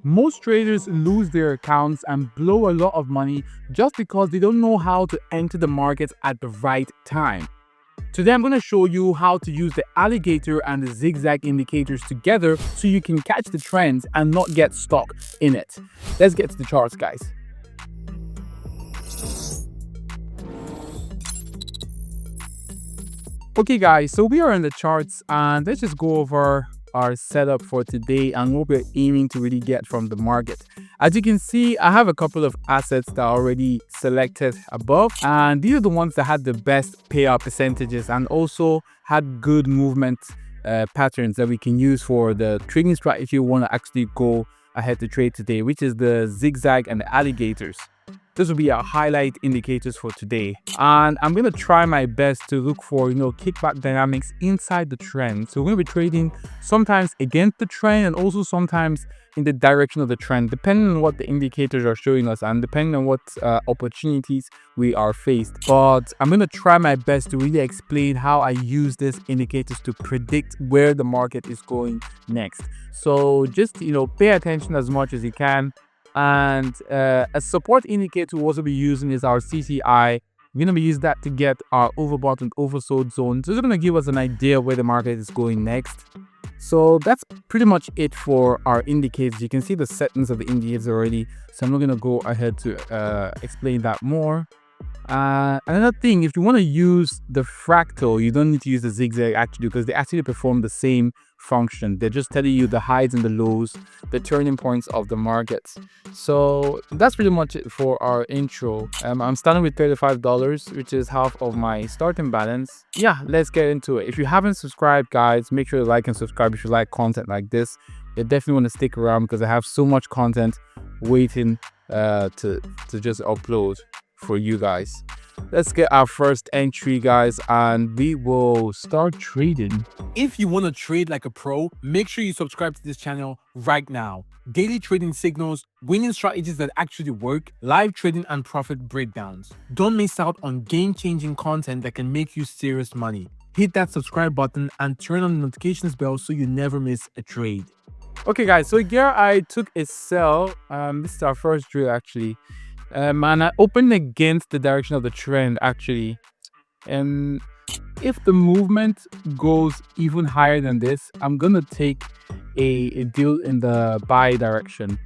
Most traders lose their accounts and blow a lot of money just because they don't know how to enter the market at the right time. Today I'm going to show you how to use the alligator and the zigzag indicators together so you can catch the trends and not get stuck in it. Let's get to the charts, guys. Okay guys, so we are in the charts and let's just go over our setup for today and what we're aiming to really get from the market. As you can see, I have a couple of assets that are already selected above, and these are the ones that had the best payout percentages and also had good movement patterns that we can use for the trading strategy we want to actually go ahead to trade today, which is the zigzag and the alligators. This will be our highlight indicators for today, and I'm going to try my best to look for kickback dynamics inside the trend. So we're going to be trading sometimes against the trend and also sometimes in the direction of the trend, depending on what the indicators are showing us and depending on what opportunities we are faced. But I'm going to try my best to really explain how I use these indicators to predict where the market is going next. So just pay attention as much as you can. And a support indicator we'll also be using is our CCI. We're going to be using that to get our overbought and oversold zone. So it's going to give us an idea where the market is going next. So that's pretty much it for our indicators. You can see the settings of the indicators already. So I'm not going to go ahead to explain that more. Another thing, if you want to use the fractal, you don't need to use the zigzag actually, because they actually perform the same function. They're just telling you the highs and the lows, the turning points of the markets. So that's pretty much it for our intro. I'm starting with $35, which is half of my starting balance. Yeah, let's get into it. If you haven't subscribed, guys, make sure to like and subscribe if you like content like this. You definitely want to stick around because I have so much content waiting to just upload for you guys. Let's get our first entry, guys, and we will start trading. If you want to trade like a pro, make sure you subscribe to this channel right now. Daily trading signals, winning strategies that actually work, live trading and profit breakdowns. Don't miss out on game-changing content that can make you serious money. Hit that subscribe button and turn on the notifications bell so you never miss a trade. Okay guys, so here I took a sell. This is our first drill actually. And I opened against the direction of the trend actually. And if the movement goes even higher than this, I'm gonna take a deal in the buy direction.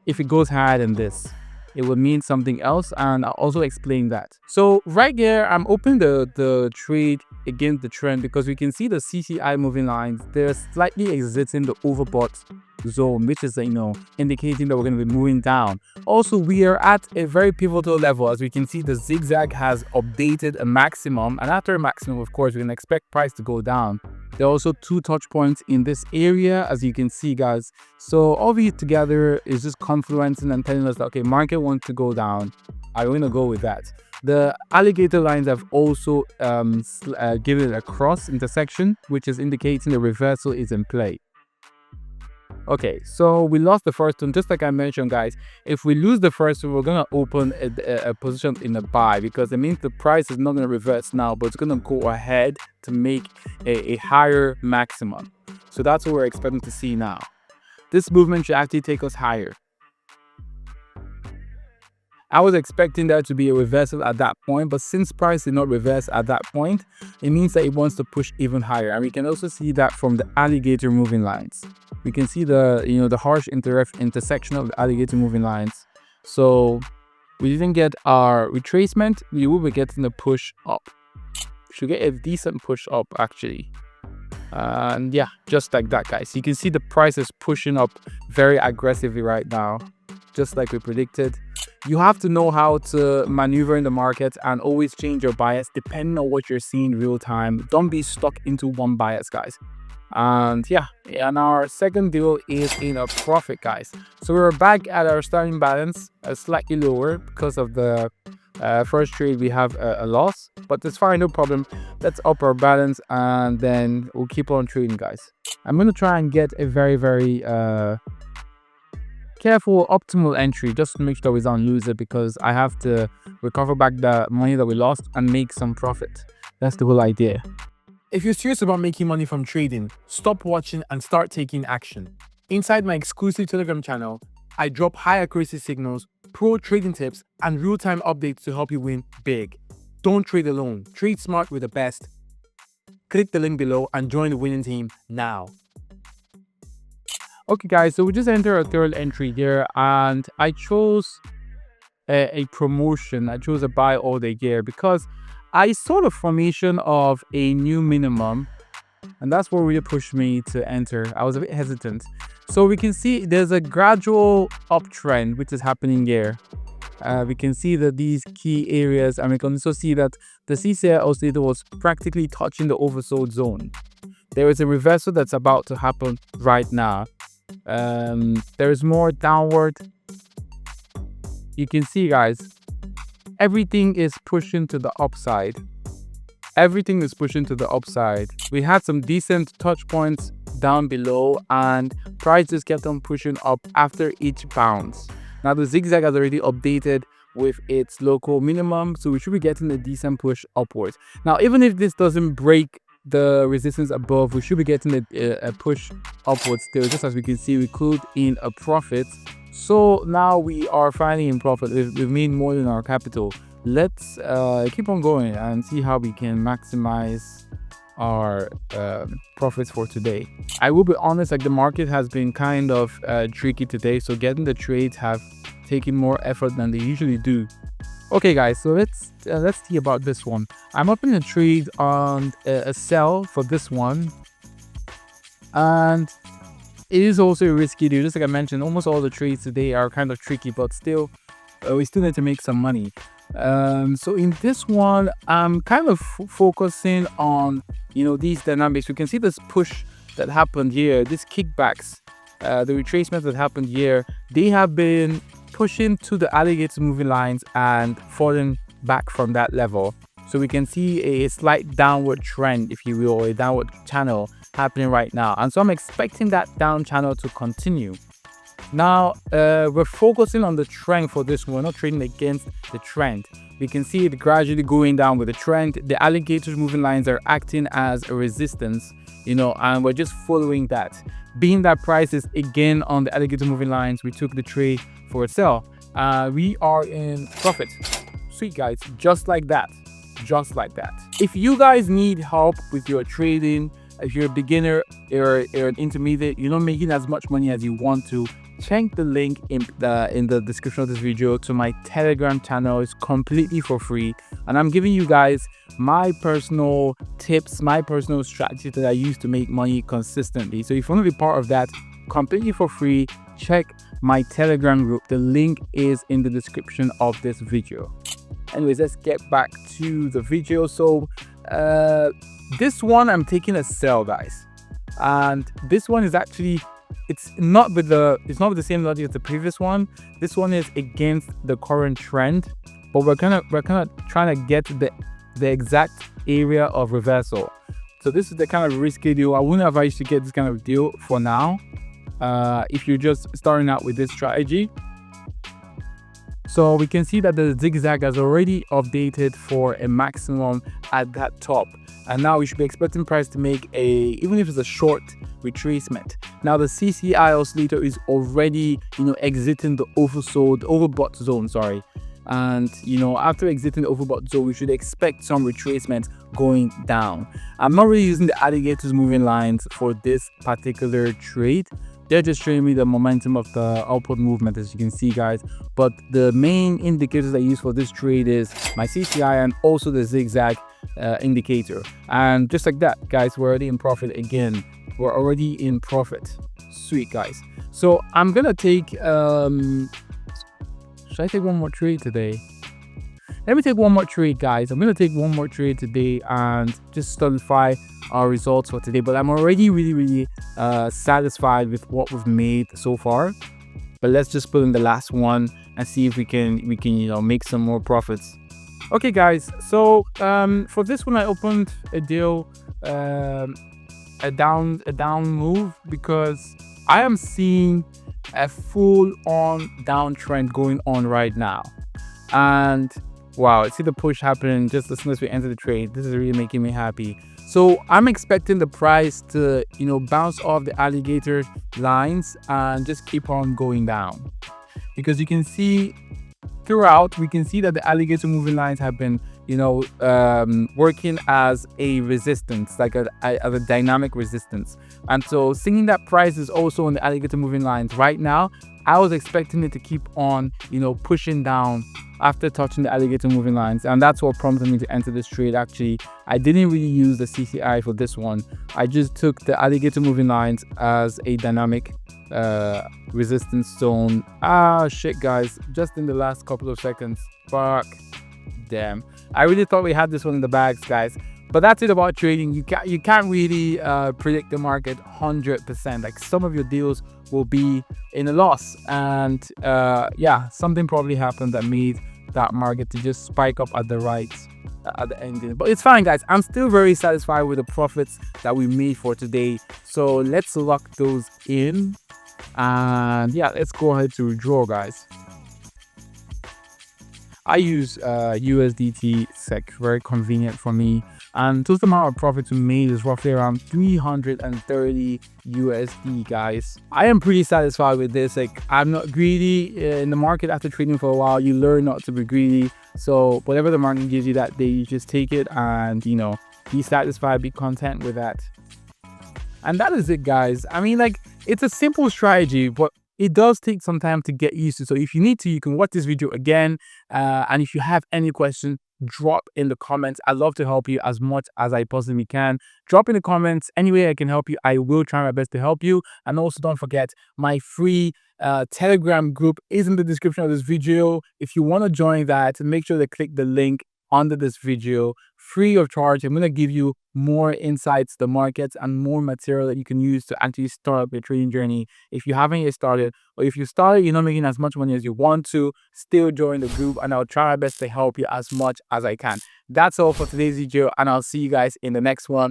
If it goes higher than this, it would mean something else, and I'll also explain that. So right here, I'm opening the trade against the trend because we can see the CCI moving lines. They're slightly exiting the overbought zone, which is indicating that we're going to be moving down. Also, we are at a very pivotal level. As we can see, the zigzag has updated a maximum, and after a maximum, of course, we can expect price to go down. There are also two touch points in this area, as you can see, guys. So all these together is just confluencing and telling us that, okay, market wants to go down. I'm going to go with that. The alligator lines have also given it a cross intersection, which is indicating the reversal is in play. Okay, so we lost the first one. Just like I mentioned, guys, if we lose the first one, we're going to open a position in a buy, because it means the price is not going to reverse now, but it's going to go ahead to make a higher maximum. So that's what we're expecting to see now. This movement should actually take us higher. I was expecting there to be a reversal at that point, but since price did not reverse at that point, it means that it wants to push even higher. And we can also see that from the alligator moving lines. We can see the harsh intersection of the alligator moving lines. So we didn't get our retracement. We will be getting a push up. We should get a decent push up actually. And yeah, just like that, guys. You can see the price is pushing up very aggressively right now, just like we predicted. You have to know how to maneuver in the market and always change your bias depending on what you're seeing real time. Don't be stuck into one bias, guys. And yeah, and our second deal is in a profit, guys. So we're back at our starting balance, slightly lower because of the first trade. We have a loss, but it's fine, no problem. Let's up our balance and then we'll keep on trading, guys. I'm going to try and get a very careful optimal entry just to make sure we don't lose it, because I have to recover back the money that we lost and make some profit. That's the whole idea. If you're serious about making money from trading, stop watching and start taking action. Inside my exclusive Telegram channel, I drop high accuracy signals, pro trading tips, and real-time updates to help you win big. Don't trade alone. Trade smart with the best. Click the link below and join the winning team now. Okay, guys, so we just entered a third entry here, and I chose a promotion. I chose a buy all day here because I saw the formation of a new minimum, and that's what really pushed me to enter. I was a bit hesitant. So we can see there's a gradual uptrend which is happening here. We can see that these key areas, and we can also see that the CCI oscillator was practically touching the oversold zone. There is a reversal that's about to happen right now. There is more downward. You can see, guys, everything is pushing to the upside. Everything is pushing to the upside. We had some decent touch points down below, and prices kept on pushing up after each bounce. Now the zigzag has already updated with its local minimum, so we should be getting a decent push upwards. Now, even if this doesn't break the resistance above, we should be getting a push upwards still. Just as we can see, we closed in a profit, so now we are finally in profit. We've made more than our capital. Let's keep on going and see how we can maximize our profits for today. I will be honest, like, the market has been kind of tricky today, so getting the trades have taken more effort than they usually do. Okay, guys, so let's see about this one. I'm opening a trade on a sell for this one, and it is also a risky deal. Just like I mentioned, almost all the trades today are kind of tricky, but still we still need to make some money. So in this one, I'm kind of focusing on, you know, these dynamics. We can see this push that happened here, these kickbacks, the retracement that happened here. They have been pushing to the alligator moving lines and falling back from that level. So we can see a slight downward trend, if you will, or a downward channel happening right now. And so I'm expecting that down channel to continue. Now, we're focusing on the trend for this one. We're not trading against the trend. We can see it gradually going down with the trend. The alligator's moving lines are acting as a resistance, you know, and we're just following that. Being that price is again on the alligator moving lines, we took the trade for a sell. We are in profit. Sweet, guys, just like that. Just like that. If you guys need help with your trading, if you're a beginner or an intermediate, you're not making as much money as you want to, check the link in the description of this video to my Telegram channel. It's completely for free, and I'm giving you guys my personal tips, my personal strategy that I use to make money consistently. So if you want to be part of that completely for free, check my Telegram group. The link is in the description of this video. Anyways, let's get back to the video. So this one I'm taking a sell, guys, and this one is actually, it's not with the same logic as the previous one. This one is against the current trend, but we're kind of trying to get the exact area of reversal. So this is the kind of risky deal. I wouldn't advise you to get this kind of deal for now if you're just starting out with this strategy. So we can see that the zigzag has already updated for a maximum at that top, and now we should be expecting price to make even if it's a short retracement. Now the CCI oscillator is already, you know, exiting the overbought zone, sorry. And, you know, after exiting the overbought zone, we should expect some retracement going down. I'm not really using the alligators moving lines for this particular trade. They're just showing me the momentum of the upward movement, as you can see, guys. But the main indicators I use for this trade is my CCI and also the zigzag indicator. And just like that, guys, we're already in profit again. We're already in profit. Sweet, guys. So I'm gonna take should I take one more trade today? Let me take one more trade, guys. I'm gonna take one more trade today and just solidify our results for today. But I'm already really satisfied with what we've made so far. But let's just put in the last one and see if we can you know, make some more profits. Okay, guys, so for this one I opened a deal, a down move, because I am seeing a full-on downtrend going on right now. And wow, I see the push happening just as soon as we enter the trade. This is really making me happy. So I'm expecting the price to, bounce off the alligator lines and just keep on going down, because you can see throughout, we can see that the alligator moving lines have been, working as a resistance, like as a dynamic resistance. And so seeing that price is also on the alligator moving lines right now, I was expecting it to keep on, pushing down after touching the alligator moving lines. And that's what prompted me to enter this trade. Actually, I didn't really use the CCI for this one. I just took the alligator moving lines as a dynamic resistance zone. Shit, guys, just in the last couple of seconds. Fuck. Damn. I really thought we had this one in the bags, guys. But that's it about trading. You can't really predict the market 100%. Like, some of your deals will be in a loss, and something probably happened that made that market to just spike up at the ending. But it's fine, guys. I'm still very satisfied with the profits that we made for today. So let's lock those in, and let's go ahead to withdraw, guys. I use USDT SEC, very convenient for me. And total amount of profit we made is roughly around 330 USD, guys. I am pretty satisfied with this. Like, I'm not greedy in the market. After trading for a while, you learn not to be greedy. So whatever the market gives you that day, you just take it and, be satisfied, be content with that. And that is it, guys. I mean, like, it's a simple strategy, but it does take some time to get used to. So if you need to, you can watch this video again. And if you have any questions, drop in the comments. I'd love to help you as much as I possibly can. Drop in the comments any way I can help you. I will try my best to help you. And also, don't forget, my free Telegram group is in the description of this video. If you want to join that, make sure to click the link under this video, free of charge. I'm going to give you more insights to the markets and more material that you can use to actually start up your trading journey. If you haven't yet started, or if you started, you're not making as much money as you want to, still join the group, and I'll try my best to help you as much as I can. That's all for today's video, and I'll see you guys in the next one.